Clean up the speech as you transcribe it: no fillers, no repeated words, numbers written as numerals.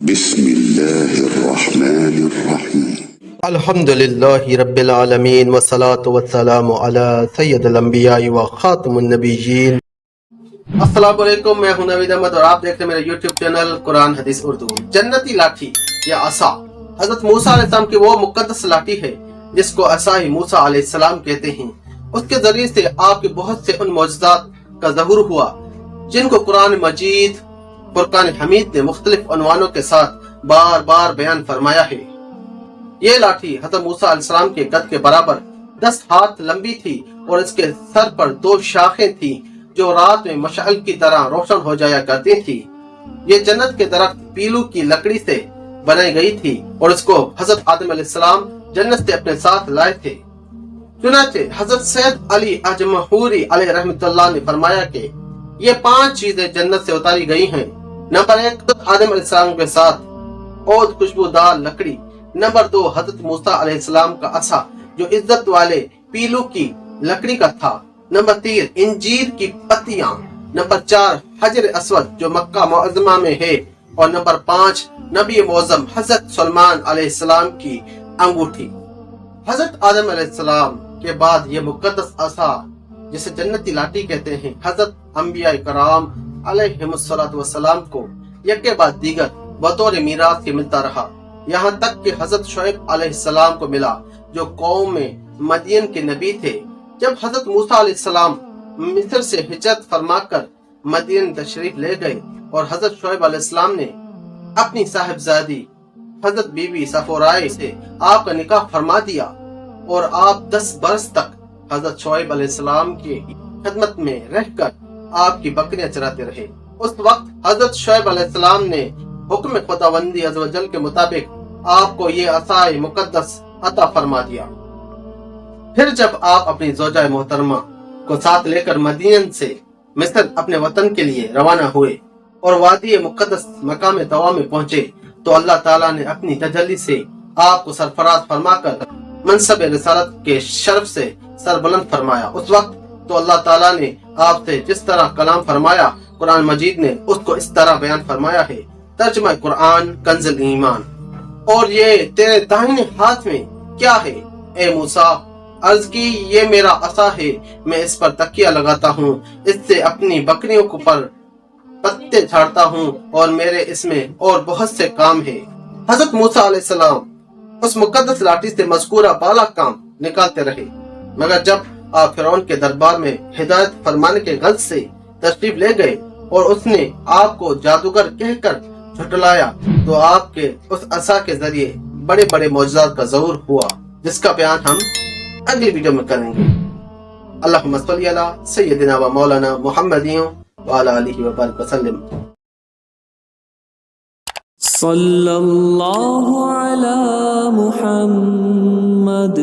بسم اللہ الرحمن الرحیم الحمدللہ رب العالمین والصلاة والسلام علی سید الانبیاء و خاتم النبیین۔ السلام علیکم، میں ہوں نوید احمد اور آپ دیکھ رہے ہیں میرے یوٹیوب چینل قرآن حدیث اردو۔ جنتی لاٹھی یا عصا حضرت موسیٰ علیہ السلام کی وہ مقدس لاٹھی ہے جس کو عصائے موسیٰ علیہ السلام کہتے ہیں۔ اس کے ذریعے سے آپ کے بہت سے ان معجزات کا ظہور ہوا جن کو قرآن مجید فرقان حمید نے مختلف عنوانوں کے ساتھ بار بار بیان فرمایا ہے۔ یہ لاٹھی حضرت موسیٰ علیہ السلام کے قد کے برابر 10 ہاتھ لمبی تھی اور اس کے سر پر 2 شاخیں تھیں جو رات میں مشعل کی طرح روشن ہو جایا کرتی تھی۔ یہ جنت کے درخت پیلو کی لکڑی سے بنائی گئی تھی اور اس کو حضرت آدم علیہ السلام جنت سے اپنے ساتھ لائے تھے۔ چنانچہ حضرت سید علی اجمہوری علیہ رحمۃ اللہ نے فرمایا کہ یہ 5 چیزیں جنت سے اتاری گئی ہیں۔ نمبر 1 آدم علیہ السلام کے ساتھ عود خوشبودار لکڑی۔ نمبر 2 حضرت موسیٰ علیہ السلام کا عصا جو عزت والے پیلو کی لکڑی کا تھا۔ نمبر 3 انجیر کی پتیاں۔ نمبر 4 حجر اسود جو مکہ معظمہ میں ہے، اور نمبر 5 نبی معظم حضرت سلیمان علیہ السلام کی انگوٹھی۔ حضرت آدم علیہ السلام کے بعد یہ مقدس عصا جسے جنتی لاٹھی کہتے ہیں حضرت انبیاء کرام علیہم السلام کو یکے بعد دیگر بطور میراث کے ملتا رہا، یہاں تک کہ حضرت شعیب علیہ السلام کو ملا جو قوم مدین کے نبی تھے۔ جب حضرت موسیٰ علیہ السلام مصر سے ہجرت فرما کر مدین تشریف لے گئے اور حضرت شعیب علیہ السلام نے اپنی صاحبزادی حضرت بی بی صفورائے سے آپ کا نکاح فرما دیا اور آپ 10 برس تک حضرت شعیب علیہ السلام کی خدمت میں رہ کر آپ کی بکریاں چراتے رہے۔ اس وقت حضرت شعیب علیہ السلام نے حکم خداوندی عز و جل کے مطابق آپ کو یہ عصائے مقدس عطا فرما دیا۔ پھر جب آپ اپنی زوجہ محترمہ کو ساتھ لے کر مدین سے مصر اپنے وطن کے لیے روانہ ہوئے اور وادی مقدس مقام طوا میں پہنچے تو اللہ تعالیٰ نے اپنی تجلی سے آپ کو سرفراز فرما کر منصب رسالت کے شرف سے سربلند فرمایا۔ اس وقت تو اللہ تعالیٰ نے آپ سے جس طرح کلام فرمایا قرآن مجید نے اس کو اس طرح بیان فرمایا ہے۔ ترجمہ قرآن کنز ایمان۔ اور یہ تیرے داہنے ہاتھ میں کیا ہے اے موسیٰ؟ عرض کی یہ میرا عصا ہے، میں اس پر تکیہ لگاتا ہوں، اس سے اپنی بکریوں کو پر پتے جھاڑتا ہوں اور میرے اس میں اور بہت سے کام ہیں۔ حضرت موسیٰ علیہ السلام اس مقدس لاٹھی سے مذکورہ بالا کام نکالتے رہے، مگر جب آپ فرعون کے دربار میں ہدایت فرمانے کے غرض سے تشریف لے گئے اور اس نے آپ کو جادوگر کہہ کر جھٹلایا تو آپ کے اس عصا کے ذریعے بڑے بڑے معجزات کا ظہور ہوا جس کا بیان ہم اگلی ویڈیو میں کریں گے۔ اللہم صلی علی سیدنا و مولانا محمد وعلی آلہ وبارک وسلم۔ صلی اللہ علی محمد۔